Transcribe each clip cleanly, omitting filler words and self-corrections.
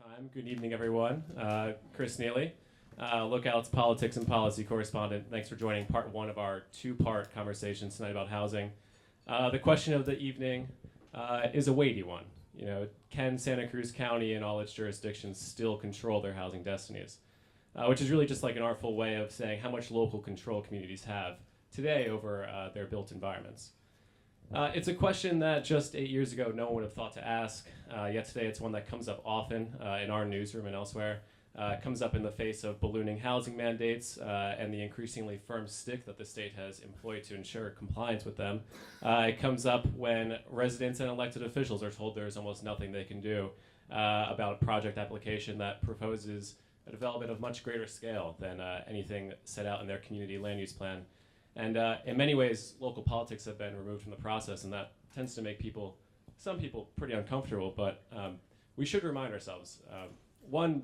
time. Good evening, everyone. Chris Neely, Lookout's politics and policy correspondent. Thanks for joining part one of our two-part conversation tonight about housing. The question of the evening is a weighty one. You know, can Santa Cruz County and all its jurisdictions still control their housing destinies? Which is really just like an artful way of saying how much local control communities have today over their built environments. It's a question that just 8 years ago no one would have thought to ask, yet today it's one that comes up often in our newsroom and elsewhere. It comes up in the face of ballooning housing mandates and the increasingly firm stick that the state has employed to ensure compliance with them. It comes up when residents and elected officials are told there's almost nothing they can do about a project application that proposes a development of much greater scale than anything set out in their community land use plan. And in many ways, local politics have been removed from the process, and that tends to make some people pretty uncomfortable, but we should remind ourselves. One,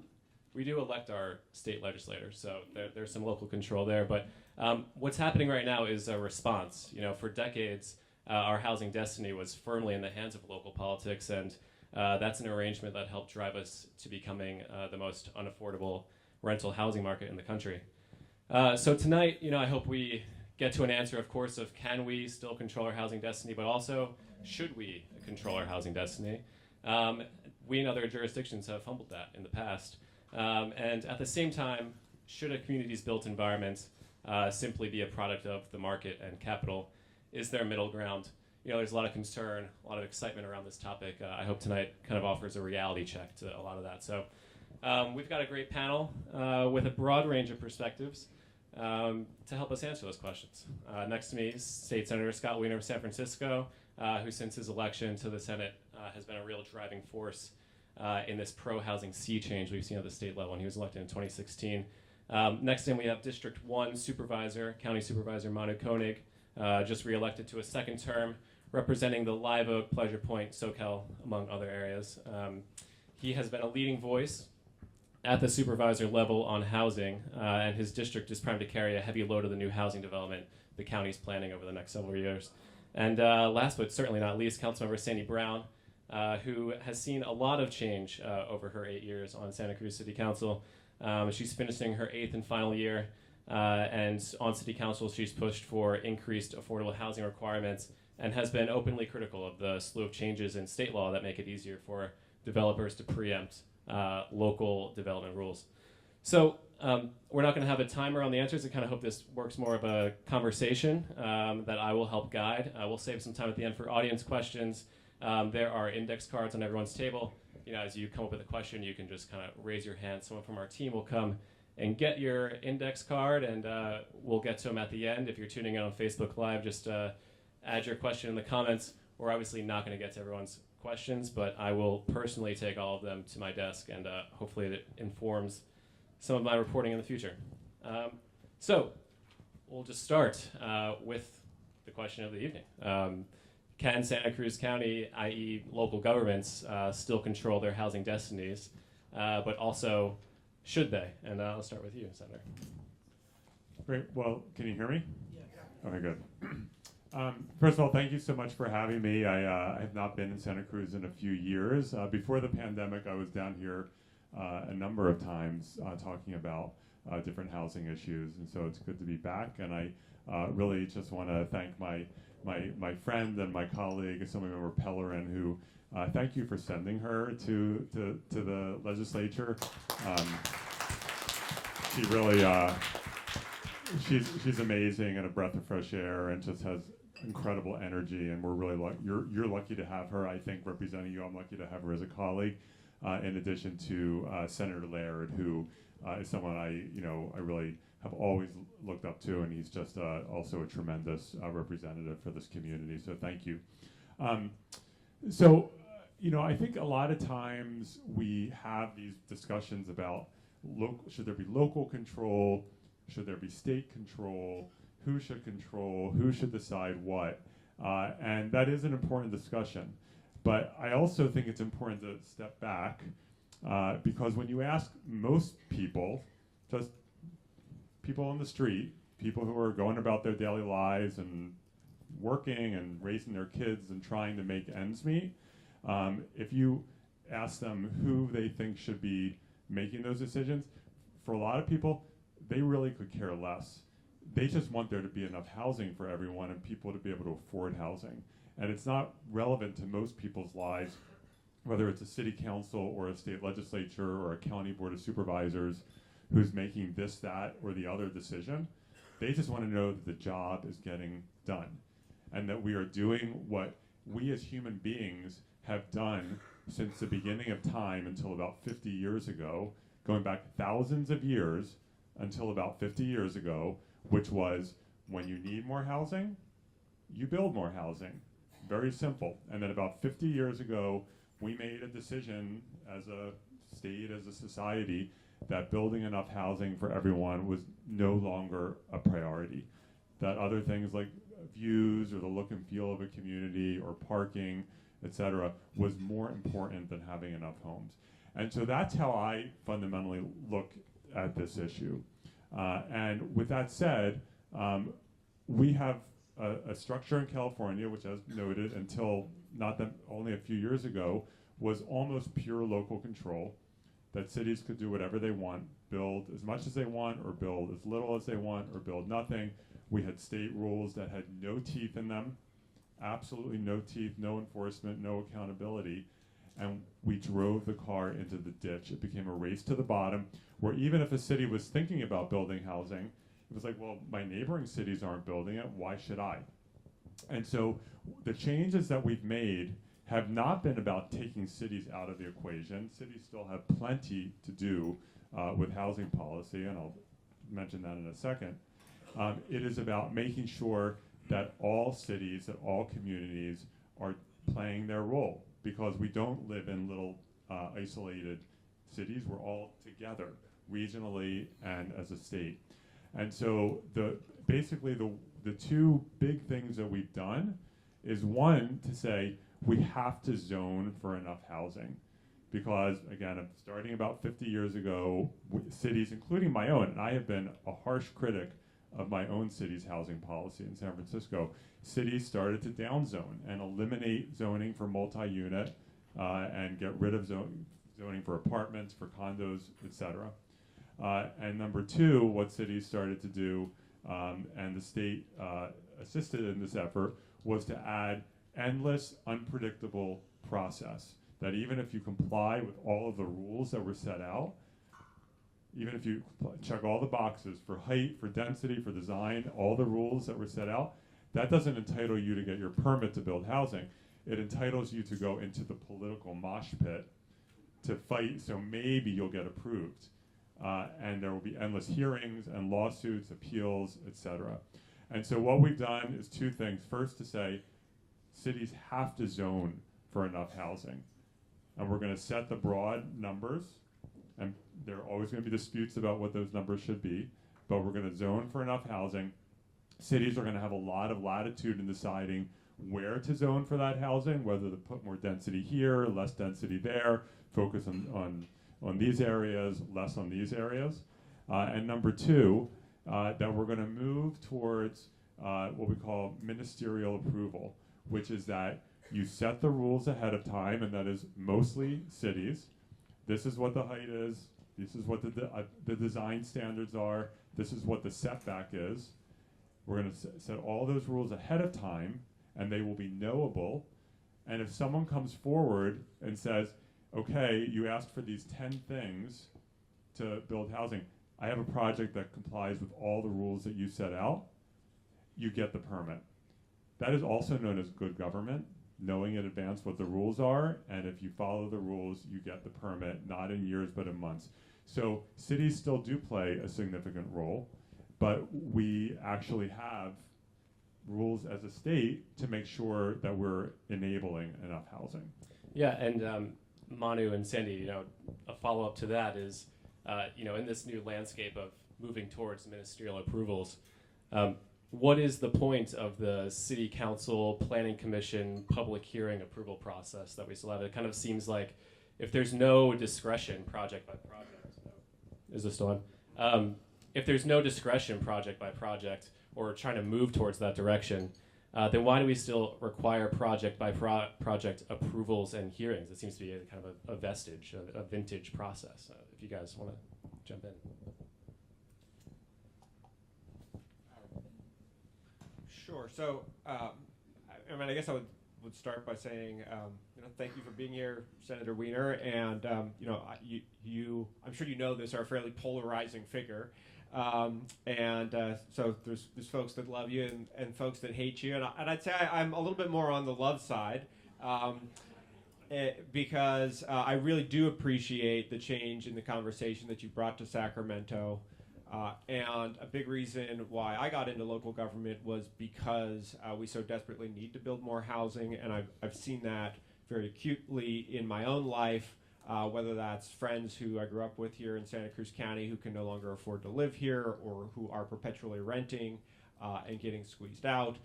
we do elect our state legislators, so there's some local control there, but what's happening right now is a response. You know, for decades, our housing destiny was firmly in the hands of local politics, and that's an arrangement that helped drive us to becoming the most unaffordable rental housing market in the country. So tonight, you know, I hope we get to an answer, of course, of can we still control our housing destiny, but also should we control our housing destiny? We in other jurisdictions have fumbled that in the past. And at the same time, should a community's built environment simply be a product of the market and capital? Is there a middle ground? You know, there's a lot of concern, a lot of excitement around this topic. I hope tonight kind of offers a reality check to a lot of that. So we've got a great panel with a broad range of perspectives to help us answer those questions. Next to me is State Senator Scott Wiener of San Francisco, who since his election to the Senate has been a real driving force in this pro-housing sea change we've seen at the state level, and he was elected in 2016. Next to him we have District 1 Supervisor, County Supervisor Manu Koenig, just re-elected to a second term, representing the Live Oak, Pleasure Point, SoCal, among other areas. He has been a leading voice at the supervisor level on housing, and his district is primed to carry a heavy load of the new housing development the county's planning over the next several years. And last but certainly not least, Councilmember Sandy Brown, who has seen a lot of change over her 8 years on Santa Cruz City Council. She's finishing her 8th and final year, and on City Council she's pushed for increased affordable housing requirements and has been openly critical of the slew of changes in state law that make it easier for developers to preempt local development rules. So we're not going to have a timer on the answers. I kind of hope this works more of a conversation that I will help guide. We'll save some time at the end for audience questions. There are index cards on everyone's table. You know, as you come up with a question, you can just kind of raise your hand. Someone from our team will come and get your index card, and we'll get to them at the end. If you're tuning in on Facebook Live, just add your question in the comments. We're obviously not going to get to everyone's questions, but I will personally take all of them to my desk, and hopefully it informs some of my reporting in the future. So we'll just start with the question of the evening. Can Santa Cruz County, i.e. local governments, still control their housing destinies, but also should they? And I'll start with you, Senator. Great. Well, can you hear me? Yeah. Okay, good. First of all, thank you so much for having me. I have not been in Santa Cruz in a few years. Before the pandemic, I was down here a number of times talking about different housing issues, and so it's good to be back. And I really just want to thank my friend and my colleague, Assemblymember Pellerin, who thank you for sending her to the legislature. She really she's amazing and a breath of fresh air, and just has incredible energy, and we're really you're lucky to have her. I think representing you, I'm lucky to have her as a colleague. In addition to Senator Laird, who is someone I really have always looked up to, and he's just also a tremendous representative for this community. So thank you. I think a lot of times we have these discussions about should there be local control, should there be state control, who should control, who should decide what, and that is an important discussion. But I also think it's important to step back because when you ask most people, just people on the street, people who are going about their daily lives and working and raising their kids and trying to make ends meet, if you ask them who they think should be making those decisions, for a lot of people, they really could care less. They just want there to be enough housing for everyone and people to be able to afford housing. And it's not relevant to most people's lives, whether it's a city council or a state legislature or a county board of supervisors who's making this, that, or the other decision. They just want to know that the job is getting done and that we are doing what we as human beings have done since the beginning of time until about 50 years ago, going back thousands of years until about 50 years ago, which was when you need more housing, you build more housing. Very simple. And then about 50 years ago, we made a decision as a state, as a society, that building enough housing for everyone was no longer a priority. That other things like views or the look and feel of a community or parking, etc., was more important than having enough homes. And so that's how I fundamentally look at this issue. And with that said, we have a structure in California, which, as noted, until not that only a few years ago, was almost pure local control, that cities could do whatever they want, build as much as they want, or build as little as they want, or build nothing. We had state rules that had no teeth in them, absolutely no teeth, no enforcement, no accountability. And we drove the car into the ditch. It became a race to the bottom, where even if a city was thinking about building housing, it was like, well, my neighboring cities aren't building it, why should I? And so the changes that we've made have not been about taking cities out of the equation. Cities still have plenty to do with housing policy, and I'll mention that in a second. It is about making sure that all cities, that all communities are playing their role, because we don't live in little isolated cities. We're all together, regionally and as a state. And so basically the two big things that we've done is, one, to say we have to zone for enough housing. Because, again, starting about 50 years ago, cities, including my own, and I have been a harsh critic of my own city's housing policy in San Francisco, cities started to downzone and eliminate zoning for multi-unit and get rid of zoning for apartments, for condos, etc. And number two, what cities started to do, and the state assisted in this effort, was to add endless, unpredictable process. That even if you comply with all of the rules that were set out, even if you check all the boxes for height, for density, for design, all the rules that were set out, that doesn't entitle you to get your permit to build housing. It entitles you to go into the political mosh pit to fight, so maybe you'll get approved. And there will be endless hearings and lawsuits, appeals, etc. And so what we've done is two things. First, to say cities have to zone for enough housing. And we're going to set the broad numbers, and there are always going to be disputes about what those numbers should be, but we're going to zone for enough housing. Cities are going to have a lot of latitude in deciding where to zone for that housing, whether to put more density here, less density there, focus on these areas, less on these areas. And number two, that we're going to move towards what we call ministerial approval, which is that you set the rules ahead of time, and that is mostly cities. This is what the height is. This is what the design standards are. This is what the setback is. We're going to set all those rules ahead of time, and they will be knowable. And if someone comes forward and says, okay, you asked for these 10 things to build housing, I have a project that complies with all the rules that you set out, you get the permit. That is also known as good government, knowing in advance what the rules are, and if you follow the rules, you get the permit, not in years, but in months. So cities still do play a significant role, but we actually have rules as a state to make sure that we're enabling enough housing. Yeah, and Manu and Sandy, a follow-up to that is, in this new landscape of moving towards ministerial approvals, what is the point of the city council, planning commission, public hearing approval process that we still have? It kind of seems like if there's no discretion project by project, is this still on? If there's no discretion project by project or trying to move towards that direction, then why do we still require project by project approvals and hearings? It seems to be a kind of a vestige, a vintage process. If you guys want to jump in. Sure. So, I mean, I guess I would start by saying, thank you for being here, Senator Wiener, and you, I'm sure you know this, are a fairly polarizing figure, so there's folks that love you and folks that hate you, and I'd say I'm a little bit more on the love side, because I really do appreciate the change in the conversation that you brought to Sacramento. And a big reason why I got into local government was because we so desperately need to build more housing, and I've seen that very acutely in my own life, whether that's friends who I grew up with here in Santa Cruz County who can no longer afford to live here, or who are perpetually renting and getting squeezed out,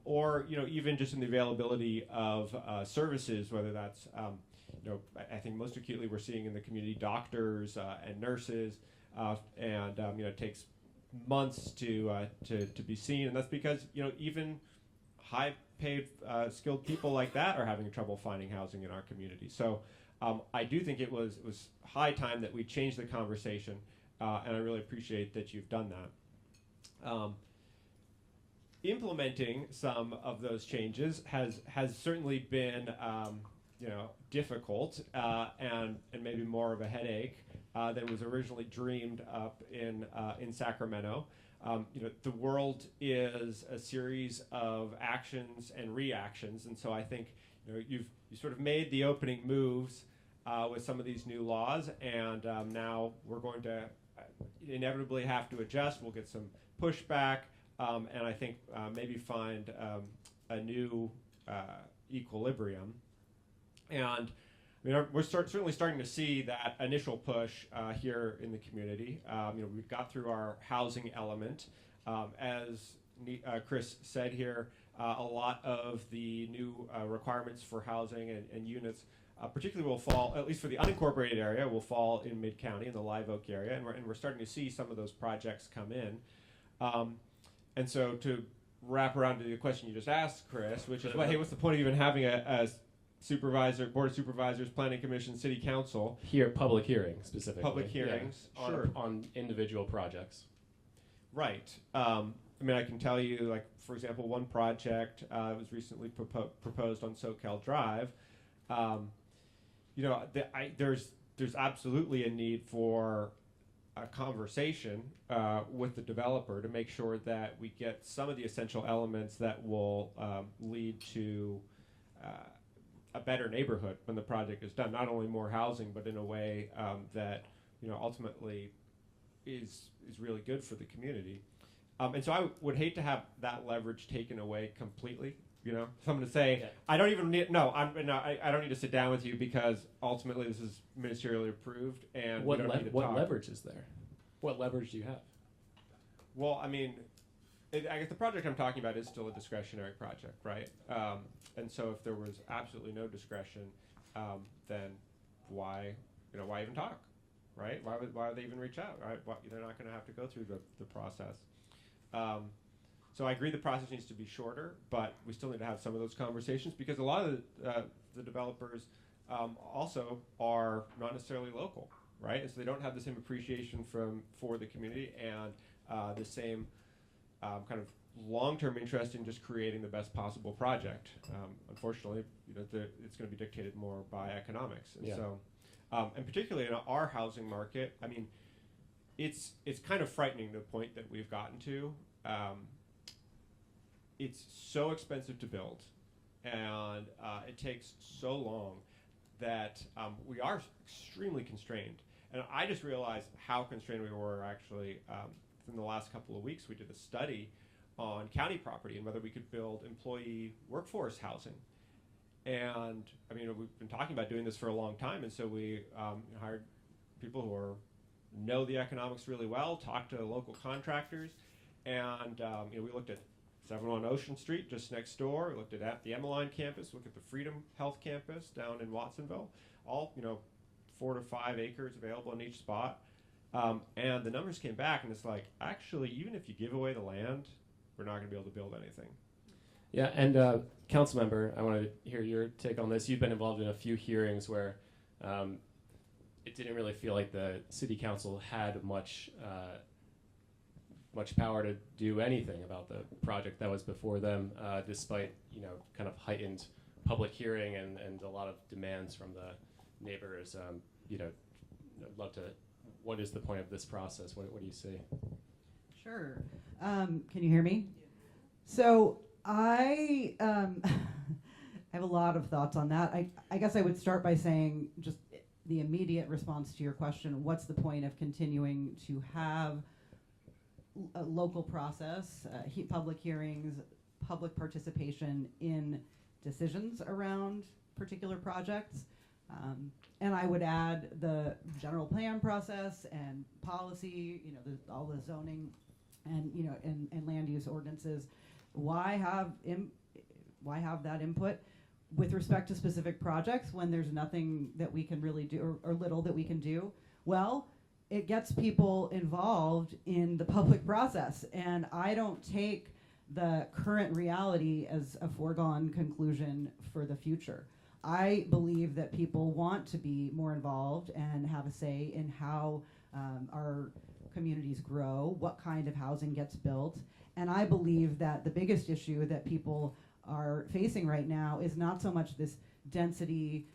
or even just in the availability of services, whether that's I think most acutely we're seeing in the community doctors and nurses. It takes months to be seen, and that's because even high-paid, skilled people like that are having trouble finding housing in our community. So I do think it was high time that we changed the conversation, and I really appreciate that you've done that. Implementing some of those changes has certainly been difficult and maybe more of a headache than was originally dreamed up in Sacramento. The world is a series of actions and reactions, and so I think you sort of made the opening moves with some of these new laws, and now we're going to inevitably have to adjust. We'll get some pushback, and I think maybe find a new equilibrium. And we're certainly starting to see that initial push here in the community. We got through our housing element. As Chris said here, a lot of the new requirements for housing and units particularly will fall, at least for the unincorporated area, will fall in Mid-County, in the Live Oak area, and we're starting to see some of those projects come in. And so to wrap around to the question you just asked, Chris, which is, what's the point of even having a supervisor, board of supervisors, planning commission, city council? Here, public hearings specifically. Public hearings, yeah, sure. On individual projects. Right. I can tell you, like, for example, one project was recently proposed on SoCal Drive. There's absolutely a need for a conversation with the developer to make sure that we get some of the essential elements that will lead to a better neighborhood when the project is done. Not only more housing, but in a way that ultimately is really good for the community. And so I would hate to have that leverage taken away completely. Someone to say, yeah. I don't need to sit down with you because ultimately this is ministerially approved, and what leverage is there? What leverage do you have? Well, I guess the project I'm talking about is still a discretionary project, right? And so if there was absolutely no discretion, then why even talk, right? Why would they even reach out, right? They're not going to have to go through the process. So I agree the process needs to be shorter, but we still need to have some of those conversations because a lot of the developers also are not necessarily local, right? And so they don't have the same appreciation for the community and the same kind of long-term interest in just creating the best possible project. Unfortunately, it's going to be dictated more by economics, and yeah. So, and particularly in our housing market, it's kind of frightening the point that we've gotten to. It's so expensive to build, and it takes so long that we are extremely constrained. And I just realized how constrained we were actually in the last couple of weeks. We did a study on county property and whether we could build employee workforce housing. And we've been talking about doing this for a long time, and so we hired people who know the economics really well, talked to local contractors, and we looked at 701 Ocean Street, just next door. We looked at the Emmeline campus, looked at the Freedom Health campus down in Watsonville. All 4 to 5 acres available in each spot. And the numbers came back, and it's like, actually, even if you give away the land, we're not going to be able to build anything. Yeah, and council member, I wanted to hear your take on this. You've been involved in a few hearings where it didn't really feel like the city council had much power to do anything about the project that was before them, despite kind of heightened public hearing and a lot of demands from the neighbors. I'd love to. What is the point of this process? What do you see? Sure. Can you hear me? So I have a lot of thoughts on that. I guess I would start by saying just the immediate response to your question, what's the point of continuing to have a local process, public hearings, public participation in decisions around particular projects? And I would add the general plan process and policy, all the zoning and and land use ordinances. Why have that input with respect to specific projects when there's nothing that we can really do or little that we can do? Well, it gets people involved in the public process, and I don't take the current reality as a foregone conclusion for the future. I believe that people want to be more involved and have a say in how our communities grow, what kind of housing gets built. And I believe that the biggest issue that people are facing right now is not so much this density,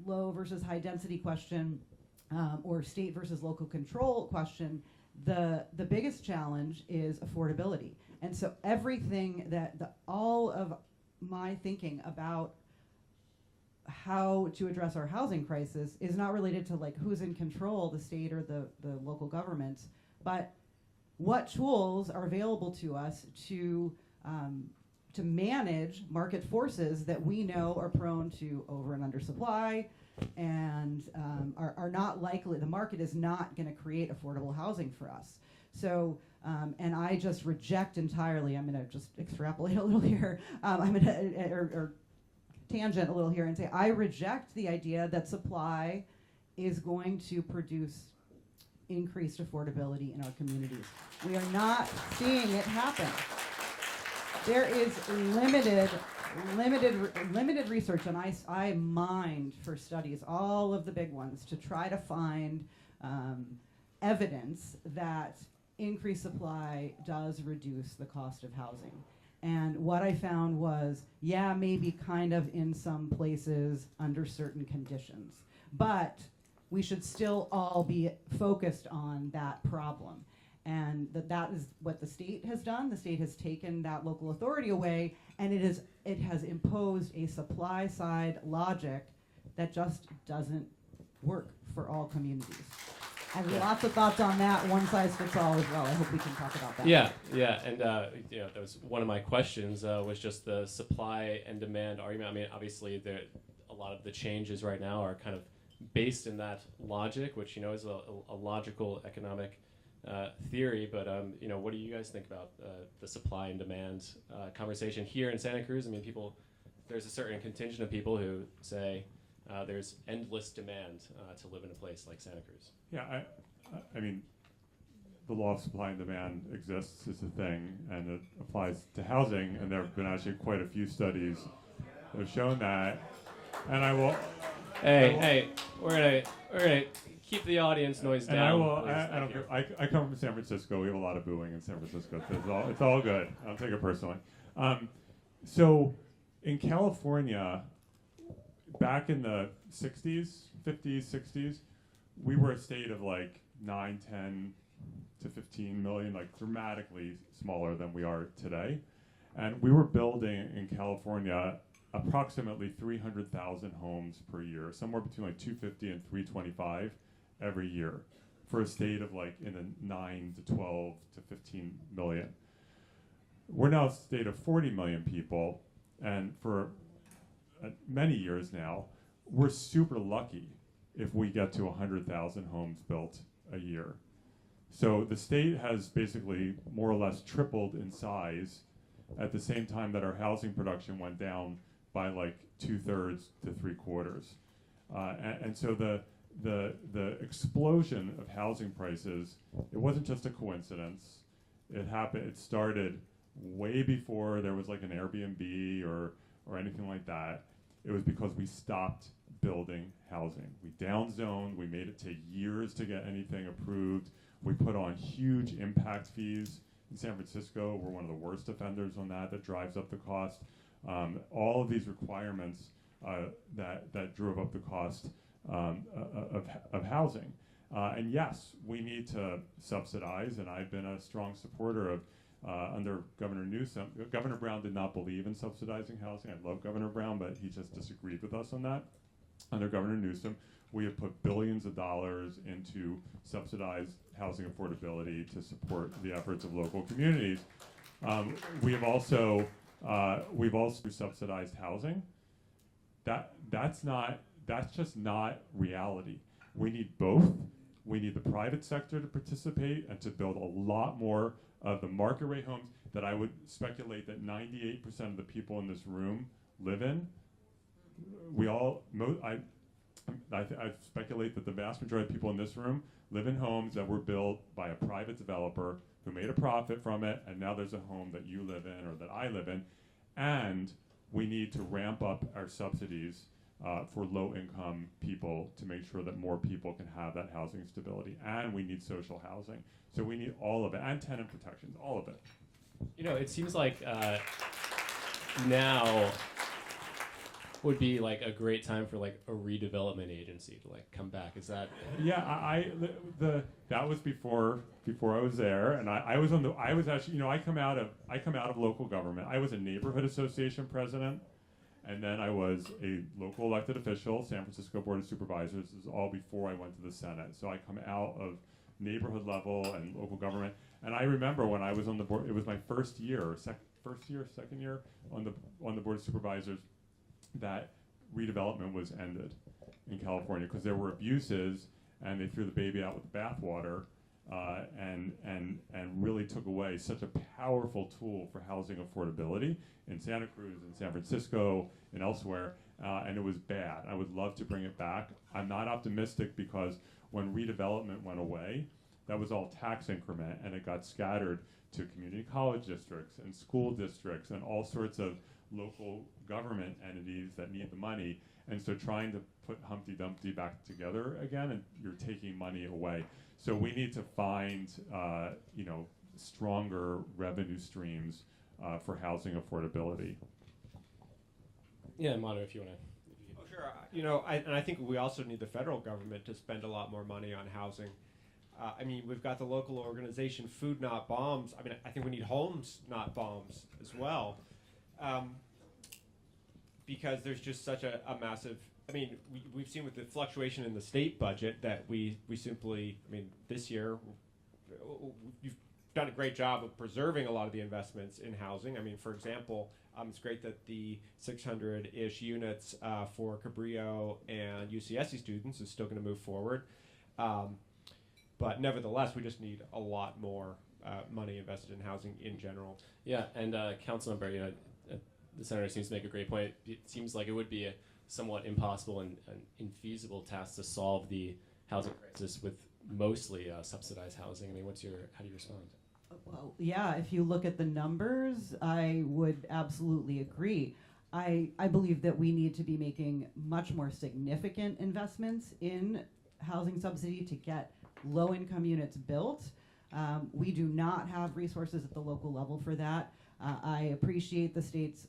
low versus high density question, or state versus local control question. The biggest challenge is affordability. And so everything all of my thinking about how to address our housing crisis is not related to like who's in control, the state or the local governments, but what tools are available to us to manage market forces that we know are prone to over and under supply and are not likely, the market is not going to create affordable housing for us. So, and I just reject entirely, I'm going to just extrapolate a little here, I'm going to, or tangent a little here and say, I reject the idea that supply is going to produce increased affordability in our communities. We are not seeing it happen. There is limited research, and I mined for studies, all of the big ones, to try to find evidence that increased supply does reduce the cost of housing. And what I found was, yeah, maybe kind of in some places under certain conditions, but we should still all be focused on that problem. And that is what the state has done. The state has taken that local authority away, and it has imposed a supply side logic that just doesn't work for all communities. I have lots of thoughts on that. One size fits all as well. I hope we can talk about that. Yeah, and that was one of my questions. Was just the supply and demand argument. I mean, obviously, a lot of the changes right now are kind of based in that logic, which is a logical economic theory. But what do you guys think about the supply and demand conversation here in Santa Cruz? I mean, there's a certain contingent of people who say there's endless demand to live in a place like Santa Cruz. Yeah, I mean, the law of supply and demand exists as a thing, and it applies to housing, and there have been actually quite a few studies that have shown that. And I will. Hey, we're gonna keep the audience noise down. And I don't care. I come from San Francisco. We have a lot of booing in San Francisco. So it's all good. I don't take it personally. So in California, back in the 60s, 50s, 60s, we were a state of like 9, 10 to 15 million, like dramatically smaller than we are today. And we were building in California approximately 300,000 homes per year, somewhere between like 250 and 325 every year, for a state of like in the 9 to 12 to 15 million. We're now a state of 40 million people, and for many years now, we're super lucky if we get to 100,000 homes built a year. So the state has basically more or less tripled in size at the same time that our housing production went down by like 2/3 to 3/4. And so the explosion of housing prices, it wasn't just a coincidence. It happened. It started way before there was like an Airbnb or anything like that. It was because we stopped building housing. We downzoned, we made it take years to get anything approved. We put on huge impact fees. In San Francisco, we're one of the worst offenders on that. That drives up the cost. All of these requirements that drove up the cost of housing. And yes, we need to subsidize, and I've been a strong supporter of under Governor Newsom. Governor Brown did not believe in subsidizing housing. I love Governor Brown, but he just disagreed with us on that. Under Governor Newsom, we have put billions of dollars into subsidized housing affordability to support the efforts of local communities. We've also subsidized housing. That's just not reality. We need both. We need the private sector to participate and to build a lot more of the market rate homes that I would speculate that 98% of the people in this room live in. I speculate that the vast majority of people in this room live in homes that were built by a private developer who made a profit from it, and now there's a home that you live in or that I live in. And we need to ramp up our subsidies for low-income people to make sure that more people can have that housing stability. And we need social housing. So we need all of it, and tenant protections, all of it. You know, it seems like now would be like a great time for like a redevelopment agency to like come back. Is that? Yeah, that was before I was there, and I was actually, you know, I come out of local government. I was a neighborhood association president, and then I was a local elected official, San Francisco Board of Supervisors. This is all before I went to the Senate. So I come out of neighborhood level and local government. And I remember when I was on the board, it was my second year on the Board of Supervisors, that redevelopment was ended in California because there were abuses, and they threw the baby out with the bathwater, and really took away such a powerful tool for housing affordability in Santa Cruz, in San Francisco, and elsewhere, and it was bad. I would love to bring it back. I'm not optimistic because when redevelopment went away, that was all tax increment, and it got scattered to community college districts and school districts and all sorts of local government entities that need the money. And so trying to put Humpty Dumpty back together again, and you're taking money away. So we need to find stronger revenue streams for housing affordability. Yeah, Manu, if you want to. Oh, sure. You know, I think we also need the federal government to spend a lot more money on housing. I mean, we've got the local organization Food Not Bombs. I mean, I think we need homes, not bombs, as well. Because there's just such a massive, I mean, we've seen with the fluctuation in the state budget that we simply, I mean, this year, you've done a great job of preserving a lot of the investments in housing. I mean, for example, it's great that the 600-ish units for Cabrillo and UCSC students is still going to move forward. But nevertheless, we just need a lot more money invested in housing in general. Yeah, and Councilmember, you know, the senator seems to make a great point. It seems like it would be a somewhat impossible and infeasible task to solve the housing crisis with mostly subsidized housing. I mean, how do you respond? Well, yeah, if you look at the numbers, I would absolutely agree. I believe that we need to be making much more significant investments in housing subsidy to get low-income units built. We do not have resources at the local level for that. I appreciate the state's,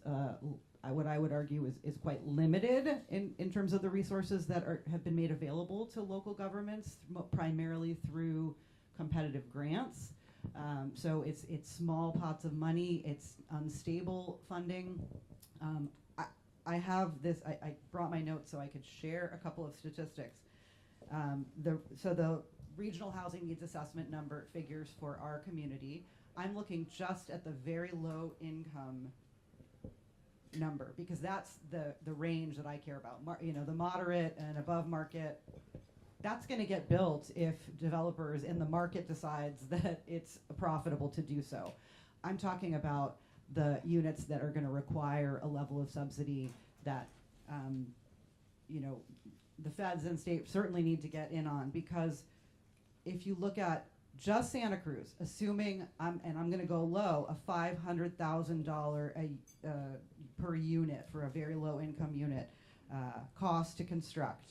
what I would argue is quite limited in terms of the resources that have been made available to local governments, primarily through competitive grants. So it's small pots of money, it's unstable funding. I have this, I brought my notes so I could share a couple of statistics. So the regional housing needs assessment number figures for our community. I'm looking just at the very low income number because that's the range that I care about. The moderate and above market, that's going to get built if developers in the market decides that it's profitable to do so. I'm talking about the units that are going to require a level of subsidy that the feds and state certainly need to get in on, because if you look at just Santa Cruz, assuming I'm going to go low, a $500,000 per unit for a very low income unit cost to construct.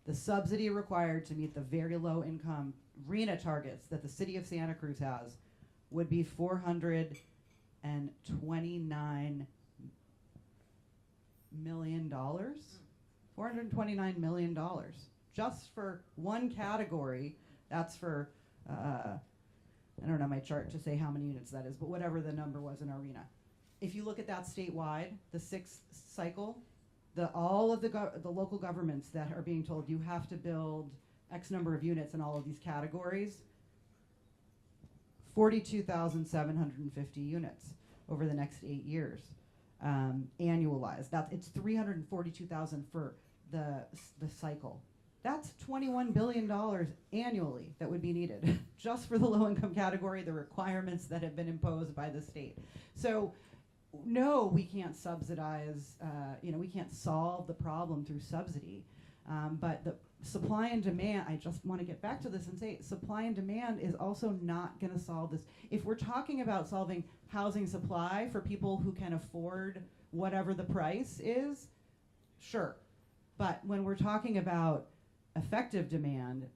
The subsidy required to meet the very low income RHNA targets that the city of Santa Cruz has would be $429 million. $429 million just for one category. That's for I don't know my chart to say how many units that is, but whatever the number was in Arena. If you look at that statewide, the sixth cycle, all of the local governments that are being told you have to build X number of units in all of these categories, 42,750 units over the next 8 years, annualized. It's 342,000 for the cycle. That's $21 billion annually that would be needed just for the low-income category, the requirements that have been imposed by the state. So, no, we can't subsidize, we can't solve the problem through subsidy. But the supply and demand, I just want to get back to this and say supply and demand is also not going to solve this. If we're talking about solving housing supply for people who can afford whatever the price is, sure. But when we're talking about effective demand,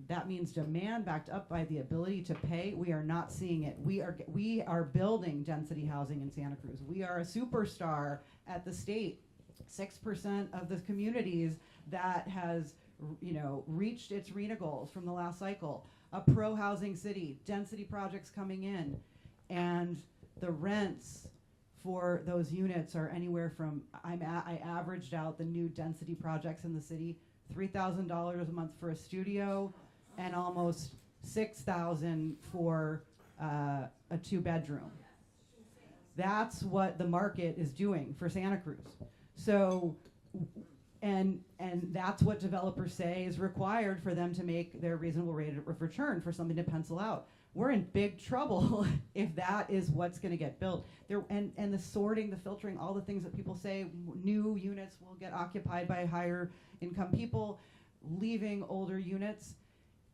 that means demand backed up by the ability to pay. We are not seeing it. We are building density housing in Santa Cruz. We are a superstar at the state. 6% of the communities that has reached its RHNA goals from the last cycle. A pro-housing city, density projects coming in, and the rents for those units are anywhere from, I averaged out the new density projects in the city, $3,000 a month for a studio, and almost $6,000 for a 2-bedroom. That's what the market is doing for Santa Cruz. So, and that's what developers say is required for them to make their reasonable rate of return for something to pencil out. We're in big trouble if that is what's going to get built. And the sorting, the filtering, all the things that people say, new units will get occupied by higher income people, leaving older units.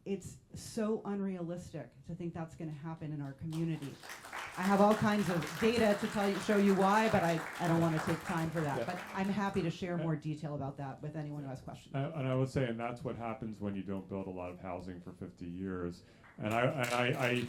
It's so unrealistic to think that's going to happen in our community. I have all kinds of data to show you why, but I don't want to take time for that. Yeah. But I'm happy to share more detail about that with anyone who has questions. And I would say, and that's what happens when you don't build a lot of housing for 50 years. And I'm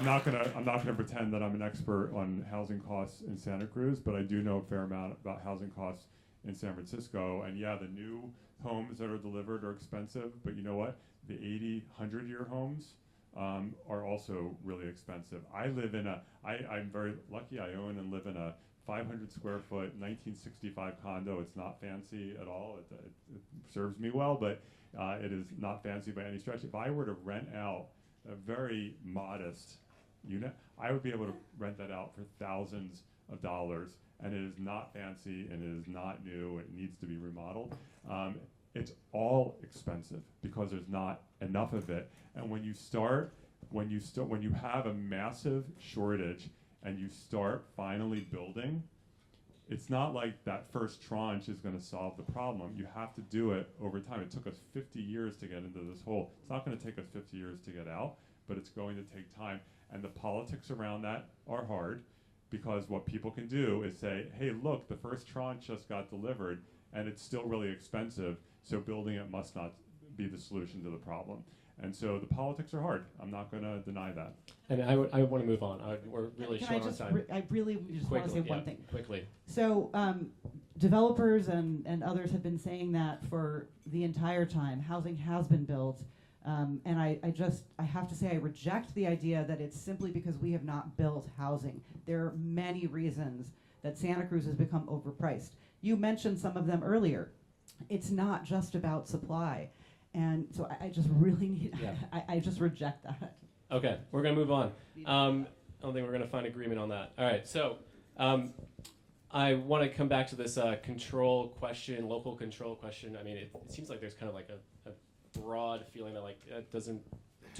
not gonna pretend that I'm an expert on housing costs in Santa Cruz, but I do know a fair amount about housing costs in San Francisco. And yeah, the new homes that are delivered are expensive, but you know what? The 80, 100-year homes are also really expensive. I'm very lucky. I own and live in a 500 square foot 1965 condo. It's not fancy at all. It serves me well, but it is not fancy by any stretch. If I were to rent out a very modest unit, I would be able to rent that out for thousands of dollars, and it is not fancy and it is not new. It needs to be remodeled. It's all expensive because there's not enough of it. And when you have a massive shortage and you start finally building, it's not like that first tranche is going to solve the problem. You have to do it over time. It took us 50 years to get into this hole. It's not going to take us 50 years to get out, but it's going to take time. And the politics around that are hard because what people can do is say, hey, look, the first tranche just got delivered and it's still really expensive, so building it must not be the solution to the problem. And so the politics are hard. I'm not going to deny that. And I want to move on. We're really short on time. I really just want to say one thing. Quickly. So developers and others have been saying that for the entire time. Housing has been built. And I have to say I reject the idea that it's simply because we have not built housing. There are many reasons that Santa Cruz has become overpriced. You mentioned some of them earlier. It's not just about supply. And so I just really need, I just reject that. Okay, we're going to move on. I don't think we're going to find agreement on that. All right, so I want to come back to this control question, local control question. I mean, it seems like there's kind of like a broad feeling that like it doesn't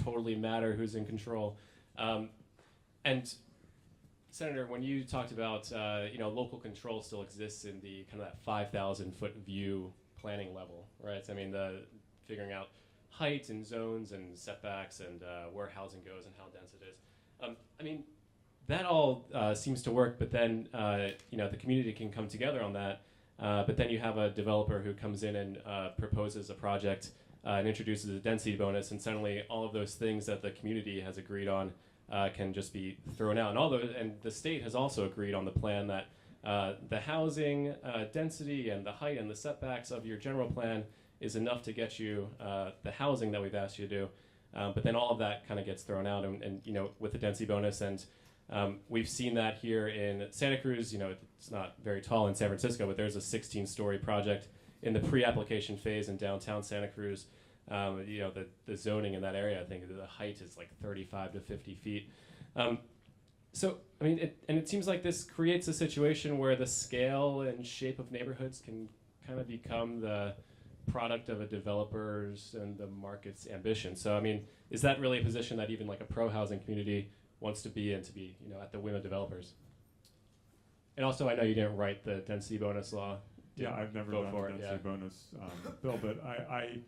totally matter who's in control. And Senator, when you talked about, local control still exists in the kind of that 5,000 foot view planning level, right? I mean, figuring out height and zones and setbacks and where housing goes and how dense it is. I mean, that all seems to work, but then the community can come together on that. But then you have a developer who comes in and proposes a project and introduces a density bonus, and suddenly all of those things that the community has agreed on can just be thrown out. And the state has also agreed on the plan that the housing density and the height and the setbacks of your general plan is enough to get you the housing that we've asked you to do. But then all of that kind of gets thrown out, and with the density bonus, and we've seen that here in Santa Cruz. It's not very tall in San Francisco, but there's a 16-story project in the pre-application phase in downtown Santa Cruz. The zoning in that area, I think the height is like 35 to 50 feet. So, I mean, it seems like this creates a situation where the scale and shape of neighborhoods can kind of become the product of a developer's and the market's ambition. So, I mean, is that really a position that even like a pro-housing community wants to be in, to be, at the whim of developers? And also, I know you didn't write the density bonus law. Yeah, I've never done a density bonus bill, but I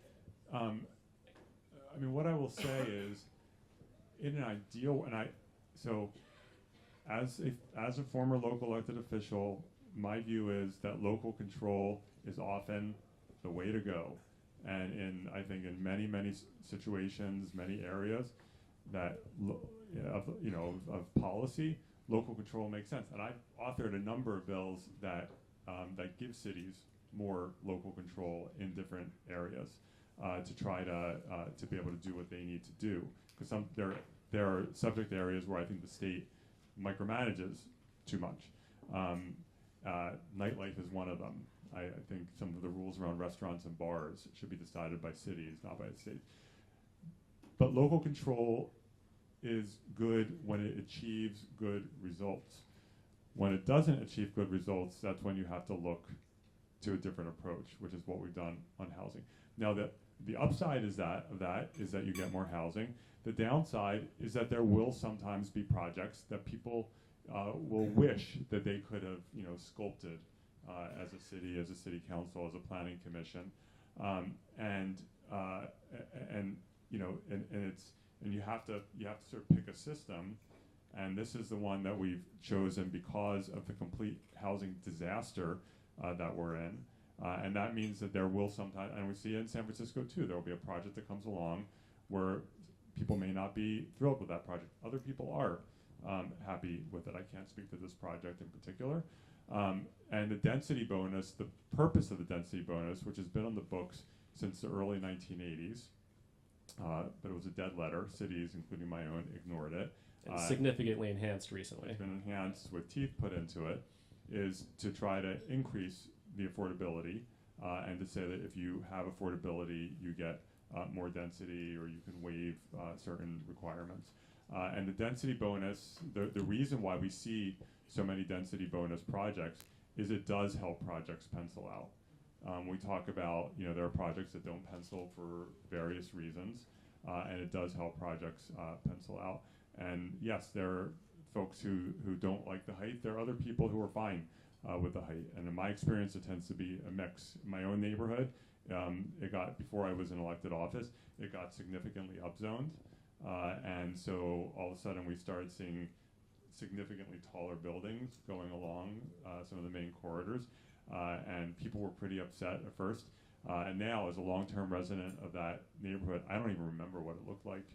mean, what I will say is, in an ideal, as a former local elected official, my view is that local control is often the way to go, and I think in many situations, many areas, that of policy, local control makes sense. And I've authored a number of bills that give cities more local control in different areas to try to be able to do what they need to do. Because there are subject areas where I think the state micromanages too much. Nightlife is one of them. I think some of the rules around restaurants and bars should be decided by cities, not by the state. But local control is good when it achieves good results. When it doesn't achieve good results, that's when you have to look to a different approach, which is what we've done on housing. Now, the upside is that you get more housing. The downside is that there will sometimes be projects that people will wish that they could have, sculpted as a city council, as a planning commission, and you have to sort of pick a system, and this is the one that we've chosen because of the complete housing disaster that we're in, and that means that there will sometimes, and we see it in San Francisco too, there will be a project that comes along where people may not be thrilled with that project. Other people are happy with it. I can't speak to this project in particular. And the density bonus, the purpose of the density bonus, which has been on the books since the early 1980s, but it was a dead letter. Cities, including my own, ignored it. And significantly enhanced recently. It's been enhanced with teeth put into it, is to try to increase the affordability and to say that if you have affordability, you get more density, or you can waive certain requirements. And the density bonus, the reason why we see so many density bonus projects is it does help projects pencil out. We talk about, there are projects that don't pencil for various reasons, and it does help projects pencil out. And yes, there are folks who don't like the height. There are other people who are fine with the height. And in my experience, it tends to be a mix. In my own neighborhood, before I was in elected office, it got significantly upzoned. And so all of a sudden we started seeing significantly taller buildings going along some of the main corridors. And people were pretty upset at first. And now, as a long-term resident of that neighborhood, I don't even remember what it looked like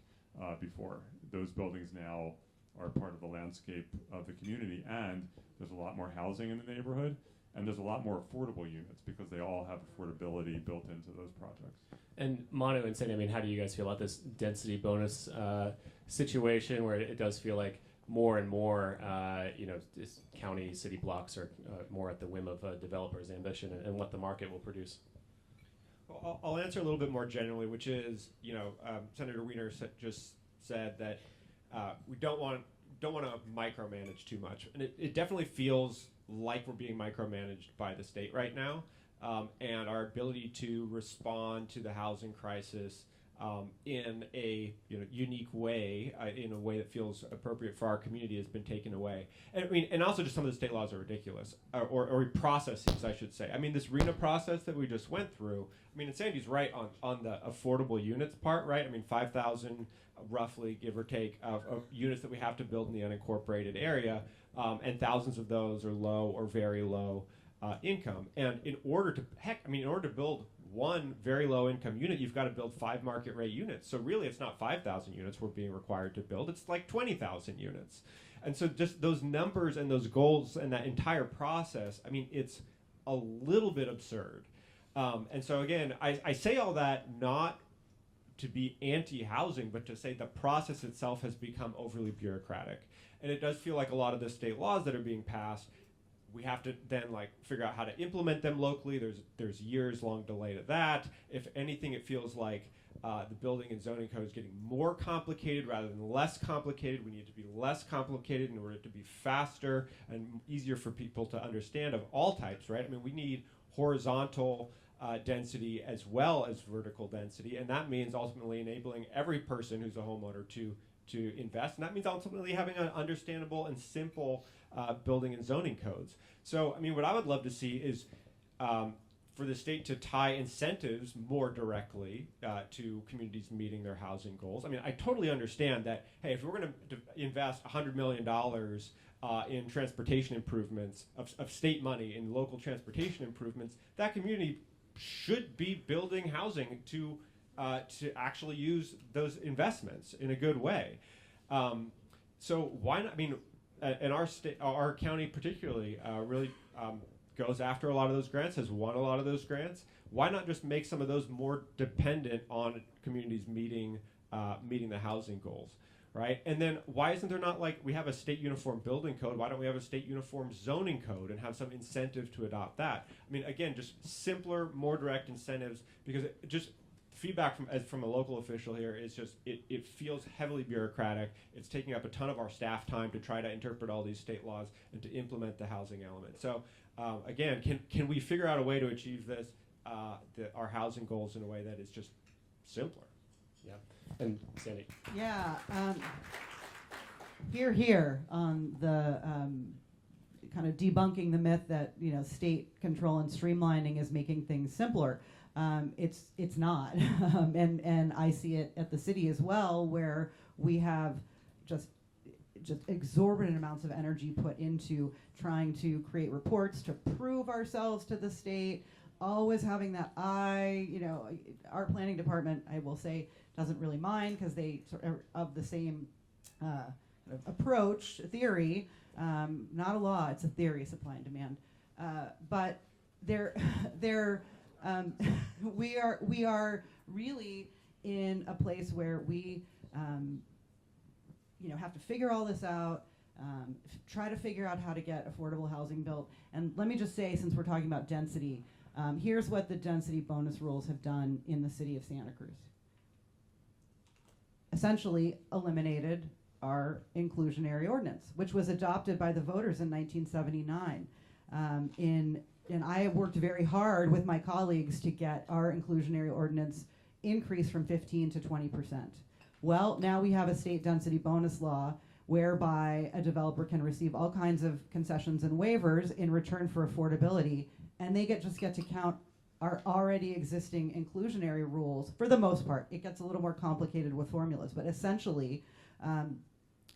before. Those buildings now are part of the landscape of the community, and there's a lot more housing in the neighborhood, and there's a lot more affordable units because they all have affordability built into those projects. And Manu and Sandy, I mean, how do you guys feel about this density bonus situation where it does feel like more and more, county, city blocks are more at the whim of a developer's ambition and what the market will produce? Well, I'll answer a little bit more generally, which is, Senator Wiener just said that we don't want to micromanage too much, and it definitely feels like we're being micromanaged by the state right now, and our ability to respond to the housing crisis in a unique way, in a way that feels appropriate for our community, has been taken away. And I mean, and also just some of the state laws are ridiculous, or processes, I should say. I mean, this RENA process that we just went through. I mean, and Sandy's right on the affordable units part, right? I mean, 5,000 roughly, give or take, of units that we have to build in the unincorporated area, and thousands of those are low or very low income. And in order to build one very low income unit, you've got to build 5 market rate units. So really, it's not 5,000 units we're being required to build. It's like 20,000 units. And so just those numbers and those goals and that entire process, I mean, it's a little bit absurd. And so again, I say all that not to be anti-housing, but to say the process itself has become overly bureaucratic. And it does feel like a lot of the state laws that are being passed, we have to then figure out how to implement them locally. There's years long delay to that. If anything, it feels like the building and zoning code is getting more complicated rather than less complicated. We need to be less complicated in order to be faster and easier for people to understand of all types, right? I mean, we need horizontal density as well as vertical density, and that means ultimately enabling every person who's a homeowner to invest, and that means ultimately having an understandable and simple building and zoning codes. So, I mean, what I would love to see is for the state to tie incentives more directly to communities meeting their housing goals. I mean, I totally understand that, hey, if we're going to invest $100 million in transportation improvements, of state money in local transportation improvements, that community should be building housing to actually use those investments in a good way. So why not? I mean, and our county particularly really goes after a lot of those grants, has won a lot of those grants. Why not just make some of those more dependent on communities meeting the housing goals, right? And then why isn't there not, we have a state uniform building code, why don't we have a state uniform zoning code and have some incentive to adopt that? I mean, again, just simpler, more direct incentives, because just feedback from a local official here is just it feels heavily bureaucratic. It's taking up a ton of our staff time to try to interpret all these state laws and to implement the housing element. So again, can we figure out a way to achieve this, our housing goals, in a way that is just simpler? Yeah. And Sandy. Yeah. Here on the kind of debunking the myth that state control and streamlining is making things simpler. It's not, and I see it at the city as well, where we have just exorbitant amounts of energy put into trying to create reports to prove ourselves to the state. Always having that our planning department, I will say, doesn't really mind because they sort of the same approach theory. Not a law; it's a theory, supply and demand. But they're we are really in a place where we have to figure all this out, try to figure out how to get affordable housing built. And let me just say, since we're talking about density, here's what the density bonus rules have done in the city of Santa Cruz. Essentially eliminated our inclusionary ordinance, which was adopted by the voters in 1979. And I have worked very hard with my colleagues to get our inclusionary ordinance increased from 15 to 20%. Well, now we have a state density bonus law whereby a developer can receive all kinds of concessions and waivers in return for affordability, and they get to count our already existing inclusionary rules for the most part. It gets a little more complicated with formulas, but essentially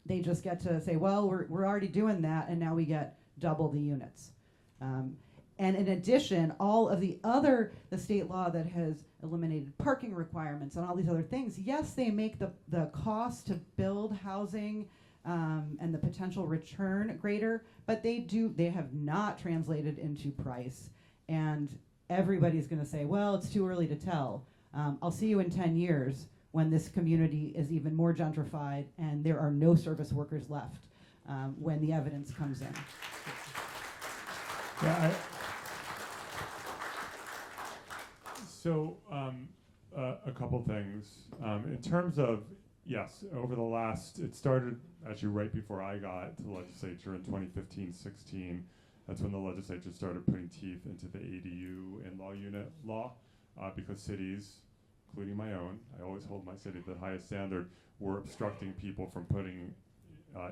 they just get to say, well, we're already doing that, and now we get double the units. And in addition, all of the state law that has eliminated parking requirements and all these other things, yes, they make the cost to build housing and the potential return greater, but they have not translated into price. And everybody's going to say, well, it's too early to tell. I'll see you in 10 years when this community is even more gentrified and there are no service workers left when the evidence comes in. Yeah, So a couple things. In terms of, yes, over the last, it started actually right before I got to the legislature in 2015-16. That's when the legislature started putting teeth into the ADU in-law unit law because cities including my own, I always hold my city to the highest standard, were obstructing people from putting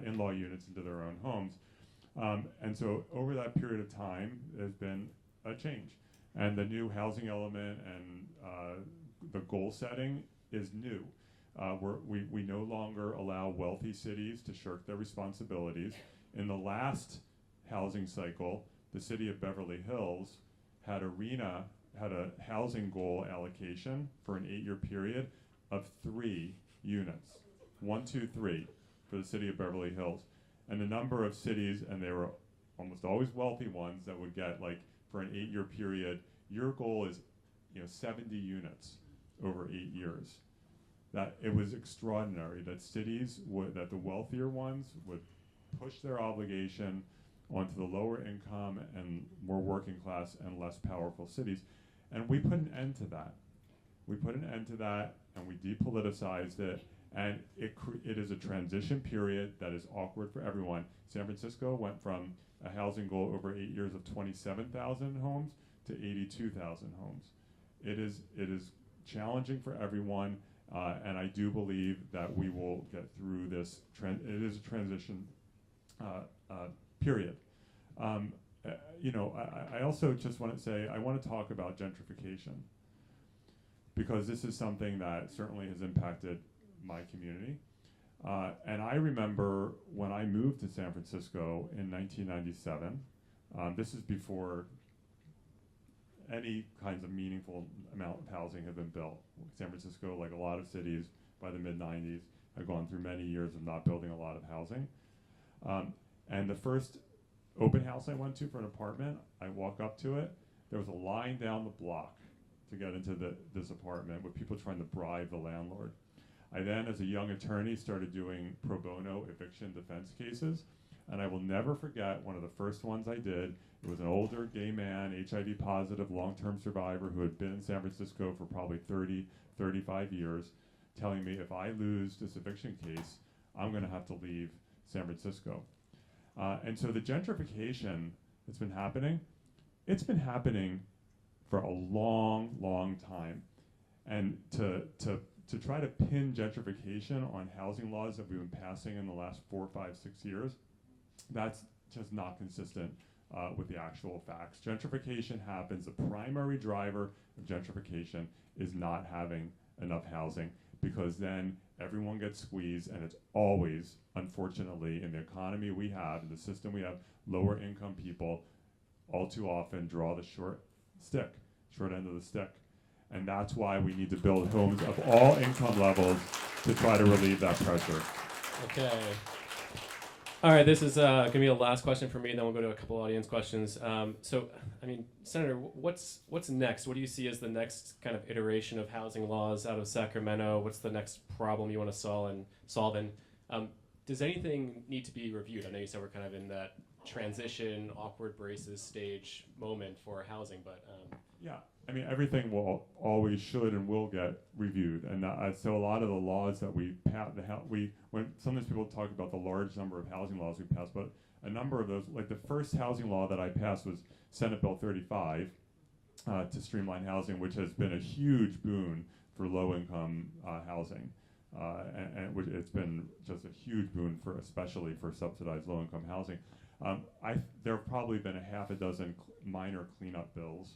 in-law units into their own homes. And so over that period of time, there's been a change. And the new housing element and the goal setting is new. We no longer allow wealthy cities to shirk their responsibilities. In the last housing cycle, the city of Beverly Hills had a housing goal allocation for an 8-year period of 3 units. 1, 2, 3 for the city of Beverly Hills. And the number of cities, and they were almost always wealthy ones, that would get, like, for an 8-year period, your goal is 70 units over 8 years. That it was extraordinary that cities would, that the wealthier ones would push their obligation onto the lower income and more working class and less powerful cities. And we put an end to that. We put an end to that, and we depoliticized it. And it is a transition period that is awkward for everyone. San Francisco went from a housing goal over 8 years of 27,000 homes to 82,000 homes. It is challenging for everyone, and I do believe that we will get through this. It is a transition period. I also just want to say I want to talk about gentrification, because this is something that certainly has impacted my community. And I remember when I moved to San Francisco in 1997, this is before any kinds of meaningful amount of housing had been built. San Francisco, like a lot of cities by the mid-90s, had gone through many years of not building a lot of housing. And the first open house I went to for an apartment, I walk up to it, there was a line down the block to get into this apartment with people trying to bribe the landlord. I then, as a young attorney, started doing pro bono eviction defense cases, and I will never forget one of the first ones I did. It was an older gay man, HIV positive, long-term survivor who had been in San Francisco for probably 30, 35 years, telling me if I lose this eviction case, I'm going to have to leave San Francisco. And so the gentrification that's been happening, it's been happening for a long, long time. And to try to pin gentrification on housing laws that we've been passing in the last 4, 5, 6 years, that's just not consistent with the actual facts. Gentrification happens. The primary driver of gentrification is not having enough housing, because then everyone gets squeezed, and it's always, unfortunately, in the economy we have, in the system we have, lower income people all too often draw the short end of the stick. And that's why we need to build homes of all income levels to try to relieve that pressure. Okay. All right, this is going to be the last question for me, then we'll go to a couple audience questions. Senator, what's next? What do you see as the next kind of iteration of housing laws out of Sacramento? What's the next problem you want to solve? And does anything need to be reviewed? I know you said we're kind of in that transition, awkward braces stage moment for housing, but... Yeah, I mean, everything will always should and will get reviewed, and so a lot of the laws that we pass, when sometimes people talk about the large number of housing laws we passed, but a number of those, like the first housing law that I passed was Senate Bill 35 to streamline housing, which has been a huge boon for low-income housing, and it's been just a huge boon for, especially for subsidized low-income housing. There have probably been a half a dozen minor cleanup bills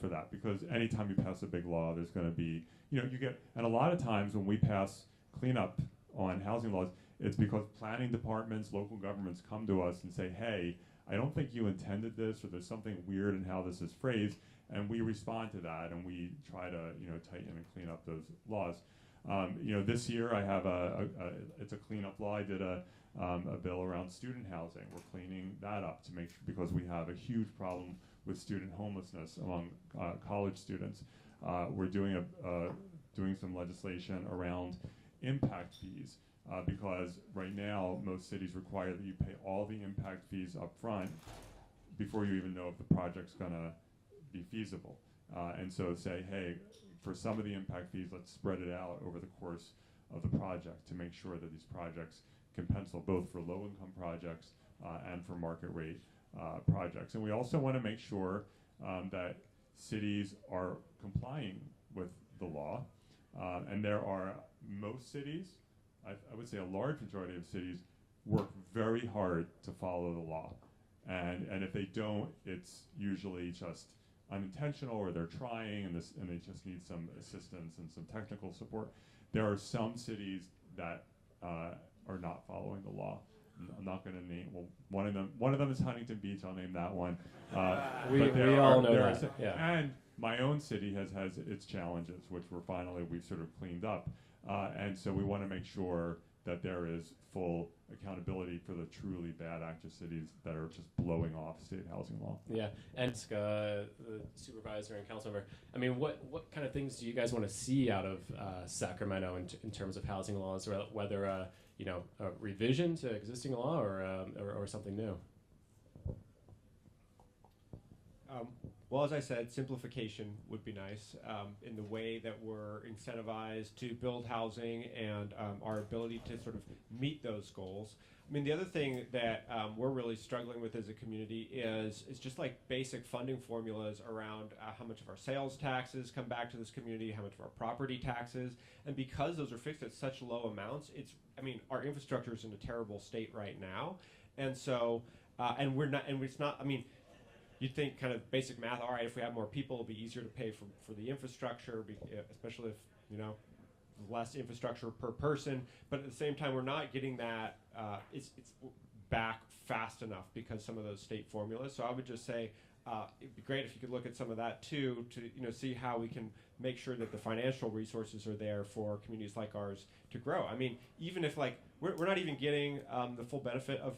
for that, because anytime you pass a big law, there's going to be, and a lot of times when we pass cleanup on housing laws, it's because planning departments, local governments come to us and say, hey, I don't think you intended this, or there's something weird in how this is phrased, and we respond to that, and we try to, tighten and clean up those laws. This year I have it's a cleanup law. I did a bill around student housing. We're cleaning that up to make sure, because we have a huge problem with student homelessness among college students. We're doing some legislation around impact fees, because right now most cities require that you pay all the impact fees up front before you even know if the project's going to be feasible. And so say, hey, for some of the impact fees, let's spread it out over the course of the project to make sure that these projects can pencil both for low-income projects and for market rate projects. And we also want to make sure that cities are complying with the law. And there are most cities, I would say a large majority of cities, work very hard to follow the law. And if they don't, it's usually just unintentional, or they're trying and they just need some assistance and some technical support. There are some cities that are not following the law. I'm not going to name. Well, one of them is Huntington Beach. I'll name that one. We all know that. Yeah. And my own city has its challenges, which we've sort of cleaned up, and so we want to make sure that there is full accountability for the truly bad actor cities that are just blowing off state housing law. Yeah, and the supervisor and council member, I mean, what kind of things do you guys want to see out of Sacramento in terms of housing laws, or whether a revision to existing law or something new? Well, as I said, simplification would be nice in the way that we're incentivized to build housing and our ability to sort of meet those goals. I mean, the other thing that we're really struggling with as a community is just like basic funding formulas around how much of our sales taxes come back to this community, how much of our property taxes, and because those are fixed at such low amounts, our infrastructure is in a terrible state right now, and so you'd think kind of basic math, all right, if we have more people, it'll be easier to pay for the infrastructure, especially if, less infrastructure per person. But at the same time, we're not getting that, it's back fast enough because some of those state formulas. So I would just say it'd be great if you could look at some of that too, to see how we can make sure that the financial resources are there for communities like ours to grow. I mean, even if we're not even getting the full benefit of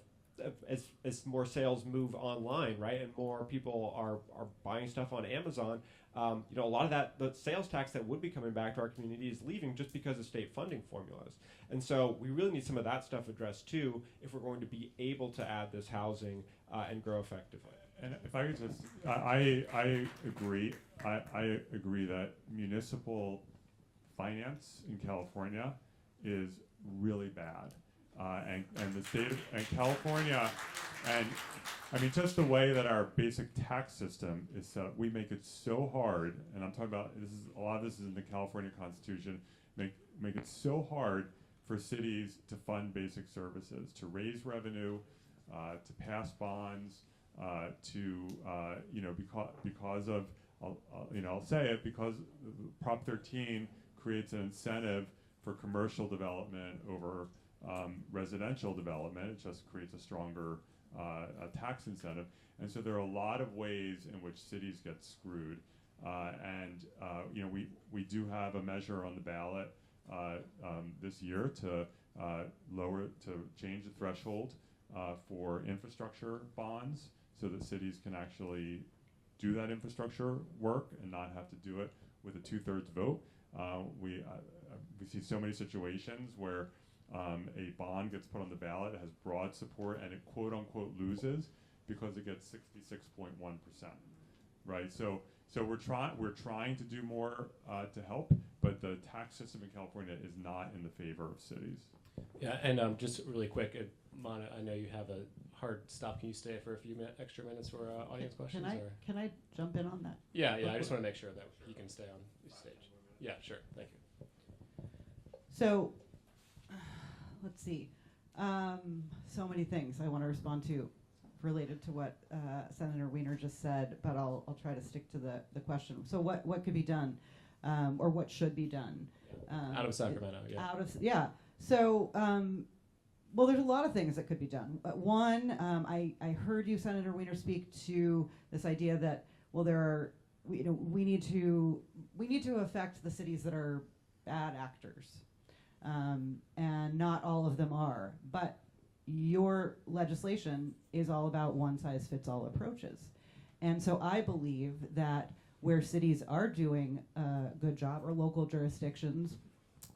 as more sales move online, right, and more people are buying stuff on Amazon, a lot of the sales tax that would be coming back to our community is leaving just because of state funding formulas. And so we really need some of that stuff addressed too if we're going to be able to add this housing and grow effectively. And if I could just, I agree. I agree that municipal finance in California is really bad. And the state of California, and I mean, just the way that our basic tax system is set up, we make it so hard, and I'm talking about, a lot of this is in the California Constitution, make it so hard for cities to fund basic services, to raise revenue, to pass bonds, because of, I'll say it, because Prop 13 creates an incentive for commercial development over residential development. It just creates a stronger tax incentive. And so there are a lot of ways in which cities get screwed. We do have a measure on the ballot this year to change the threshold for infrastructure bonds so that cities can actually do that infrastructure work and not have to do it with a 2/3 vote. We see so many situations where a bond gets put on the ballot, it has broad support, and it quote unquote loses because it gets 66.1%, right? So we're trying to do more to help, but the tax system in California is not in the favor of cities. Yeah, and just really quick, Mana, I know you have a hard stop. Can you stay for a few extra minutes for audience questions? Can I jump in on that? Yeah. I just want to make sure that you can stay on the stage. Yeah, sure. Thank you. So, let's see. So many things I want to respond to related to what Senator Wiener just said, but I'll try to stick to the question. So what could be done, or what should be done? Out of Sacramento, yeah. So, well, there's a lot of things that could be done. One, I heard you, Senator Wiener, speak to this idea that, well, we need to affect the cities that are bad actors. And not all of them are. But your legislation is all about one-size-fits-all approaches. And so I believe that where cities are doing a good job, or local jurisdictions,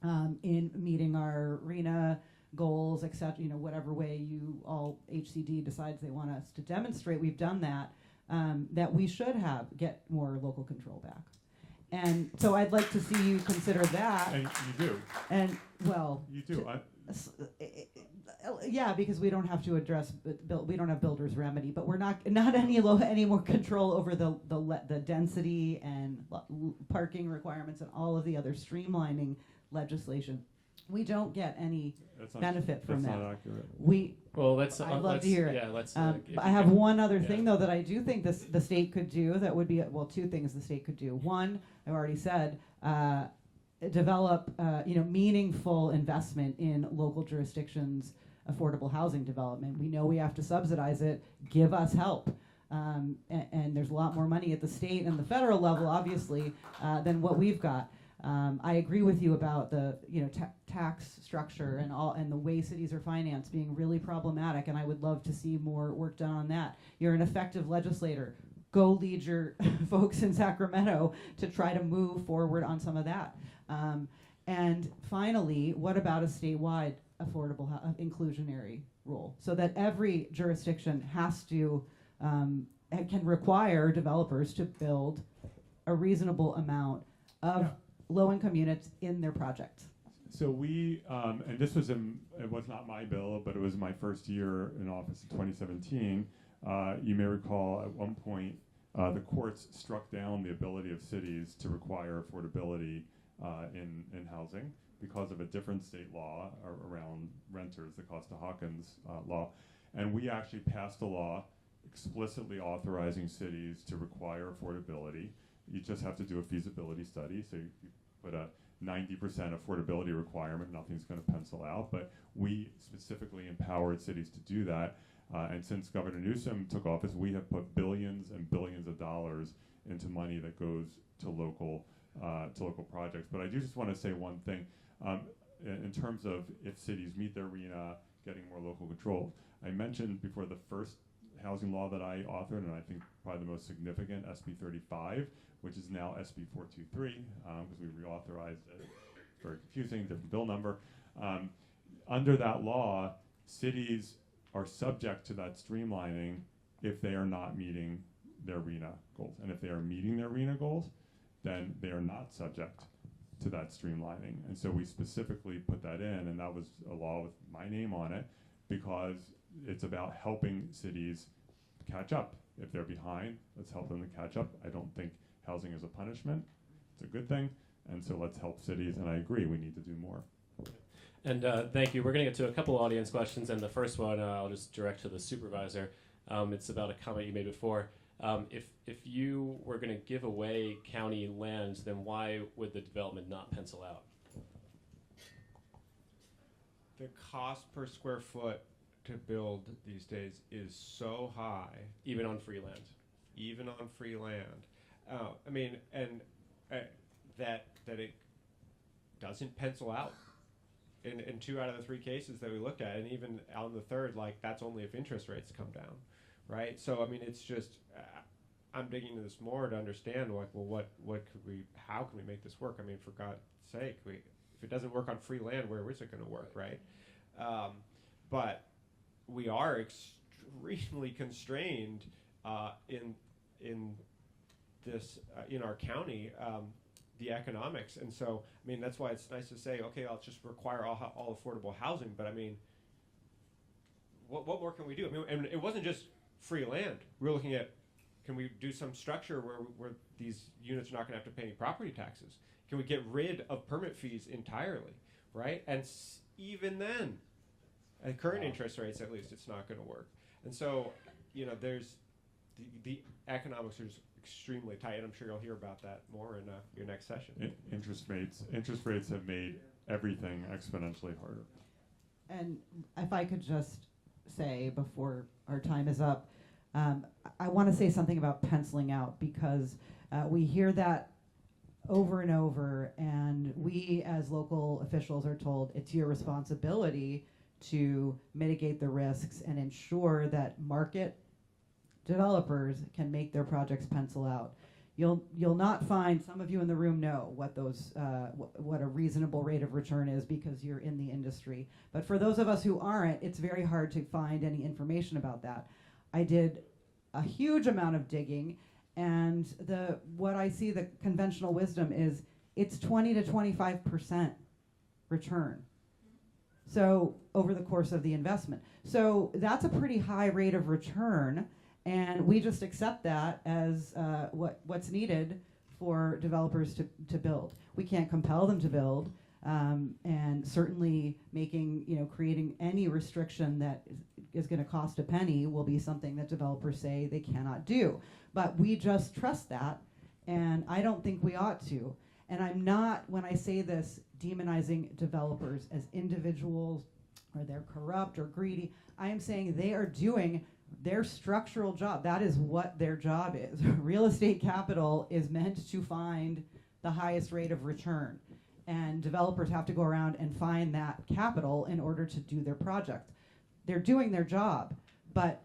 in meeting our RENA goals, except whatever way you all HCD decides they want us to demonstrate, we've done that. That we should get more local control back. And so I'd like to see you consider that. And you do. And well, you do. Yeah, because we don't have to address we don't have builder's remedy, but we're not any more control over the density and parking requirements and all of the other streamlining legislation. We don't get any benefit from that. That's not accurate. Well, let's. I'd love let's, to hear it. Yeah, let's. But I have one other thing though that I do think the state could do. That would be two things the state could do. One, I've already said. Develop meaningful investment in local jurisdictions' affordable housing development. We know we have to subsidize it. Give us help. And there's a lot more money at the state and the federal level, obviously, than what we've got. I agree with you about the tax structure and the way cities are financed being really problematic, and I would love to see more work done on that. You're an effective legislator. Go lead your folks in Sacramento to try to move forward on some of that. And finally, what about a statewide affordable inclusionary rule so that every jurisdiction has to can require developers to build a reasonable amount of low-income units in their projects? So we, and this was it was not my bill, but it was my first year in office in 2017. You may recall at one point the courts struck down the ability of cities to require affordability in housing because of a different state law around renters, the Costa-Hawkins law. And we actually passed a law explicitly authorizing cities to require affordability. You just have to do a feasibility study. So you put a 90% affordability requirement, nothing's going to pencil out. But we specifically empowered cities to do that. And since Governor Newsom took office, we have put billions and billions of dollars into money that goes to local projects. But I do just want to say one thing. In terms of if cities meet their RHNA, getting more local control. I mentioned before the first housing law that I authored, and I think probably the most significant, SB 35, which is now SB 423, because we reauthorized it. Very confusing, different bill number. Under that law, cities are subject to that streamlining if they are not meeting their RHNA goals. And if they are meeting their RHNA goals, then they are not subject to that streamlining. And so we specifically put that in, and that was a law with my name on it, because it's about helping cities catch up. If they're behind, let's help them to catch up. I don't think housing is a punishment. It's a good thing. And so let's help cities, and I agree, we need to do more. And thank you. We're going to get to a couple audience questions, and the first one I'll just direct to the supervisor. It's about a comment you made before. If you were going to give away county lands, then why would the development not pencil out? The cost per square foot to build these days is so high. Even on free land? Even on free land. I mean, and that it doesn't pencil out. In 2 out of the 3 cases that we looked at, and even on the third, like, that's only if interest rates come down, right? So, I mean, it's just, I'm digging into this more to understand, like, well, how can we make this work? I mean, for God's sake, if it doesn't work on free land, where is it going to work, right? But we are extremely constrained in this in our county. The economics, and so I mean that's why it's nice to say, okay, I'll just require all affordable housing. But I mean, what more can we do? I mean, and it wasn't just free land. We were looking at, can we do some structure where these units are not going to have to pay any property taxes? Can we get rid of permit fees entirely, right? And even then, at current interest rates, at least, it's not going to work. And so, there's the economics are just extremely tight, and I'm sure you'll hear about that more in your next session. Interest rates have made everything exponentially harder. And if I could just say before our time is up, I want to say something about penciling out, because we hear that over and over, and we as local officials are told it's your responsibility to mitigate the risks and ensure that market developers can make their projects pencil out. You'll not find, some of you in the room know what those what a reasonable rate of return is because you're in the industry. But for those of us who aren't, it's very hard to find any information about that. I did a huge amount of digging, and what I see the conventional wisdom is it's 20 to 25% return. So over the course of the investment. So that's a pretty high rate of return, and we just accept that as what's needed for developers to build. We can't compel them to build, and certainly creating any restriction that is going to cost a penny will be something that developers say they cannot do. But we just trust that, and I don't think we ought to. And I'm not, when I say this, demonizing developers as individuals or they're corrupt or greedy. I am saying they are doing their structural job. That is what their job is. Real estate capital is meant to find the highest rate of return. And developers have to go around and find that capital in order to do their project. They're doing their job, but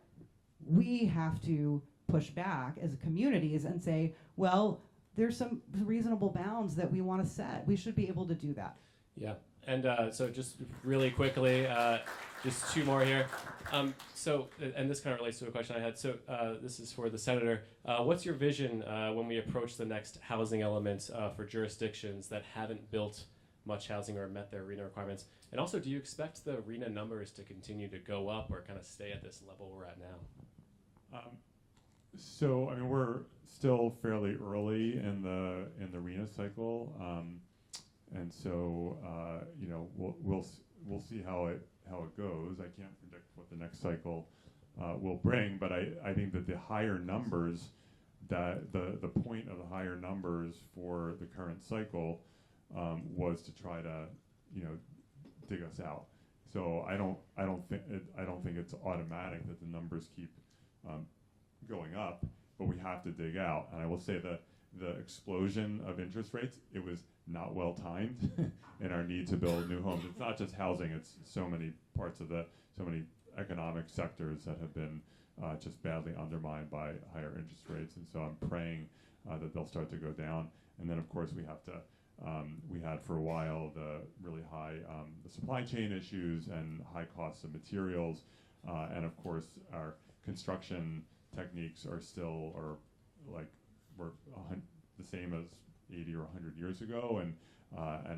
we have to push back as communities and say, well, there's some reasonable bounds that we want to set. We should be able to do that. Yeah, and so just really quickly, just two more here. And this kind of relates to a question I had. So this is for the senator. What's your vision when we approach the next housing element for jurisdictions that haven't built much housing or met their RENA requirements? And also, do you expect the RENA numbers to continue to go up or kind of stay at this level we're at now? So I mean, we're still fairly early in the RENA cycle, and so we'll see how it goes. I can't predict what the next cycle will bring, but I think that the higher numbers, that the point of the higher numbers for the current cycle was to try to dig us out. So I don't think it's automatic that the numbers keep going up, but we have to dig out. And I will say that the explosion of interest rates, it was not well timed in our need to build new homes. It's not just housing, it's so many parts of so many economic sectors that have been just badly undermined by higher interest rates. And so I'm praying that they'll start to go down. And then of course we have to, we had for a while the really high the supply chain issues and high costs of materials. And of course our construction techniques are still, we're the same as 80 or 100 years ago, and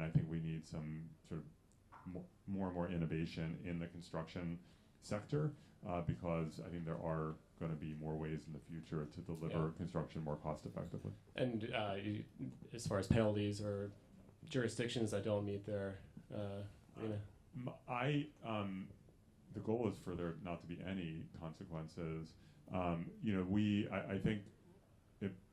I think we need some sort of more and more innovation in the construction sector because I think there are going to be more ways in the future to deliver construction more cost effectively. And as far as penalties or jurisdictions that don't meet their RENA? The goal is for there not to be any consequences. I think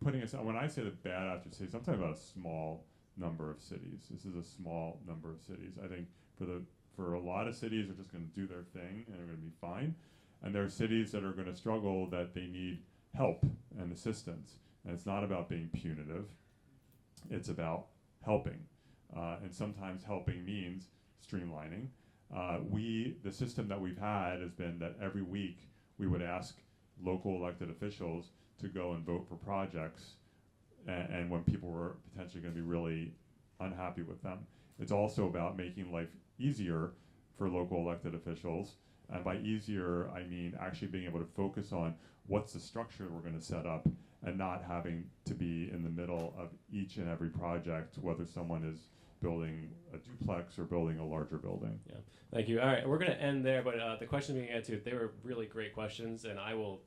putting aside, when I say the bad after cities, I'm talking about a small number of cities. This is a small number of cities. I think for a lot of cities, they're just going to do their thing and they're going to be fine. And there are cities that are going to struggle, that they need help and assistance. And it's not about being punitive. It's about helping. And sometimes helping means streamlining. The system that we've had has been that every week we would ask local elected officials to go and vote for projects, and when people were potentially going to be really unhappy with them. It's also about making life easier for local elected officials, and by easier I mean actually being able to focus on what's the structure we're going to set up and not having to be in the middle of each and every project, whether someone is building a duplex or building a larger building. Yeah, thank you. All right, we're going to end there, but the questions we can get to, they were really great questions, and I will,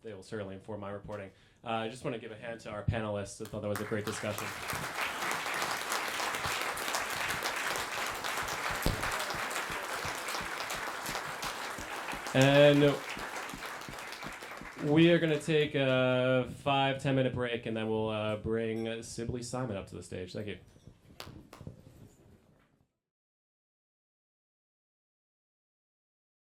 they will certainly inform my reporting. I just want to give a hand to our panelists. I thought that was a great discussion. And we are going to take a 5-10 minute break, and then we'll bring Sibley Simon up to the stage. Thank you.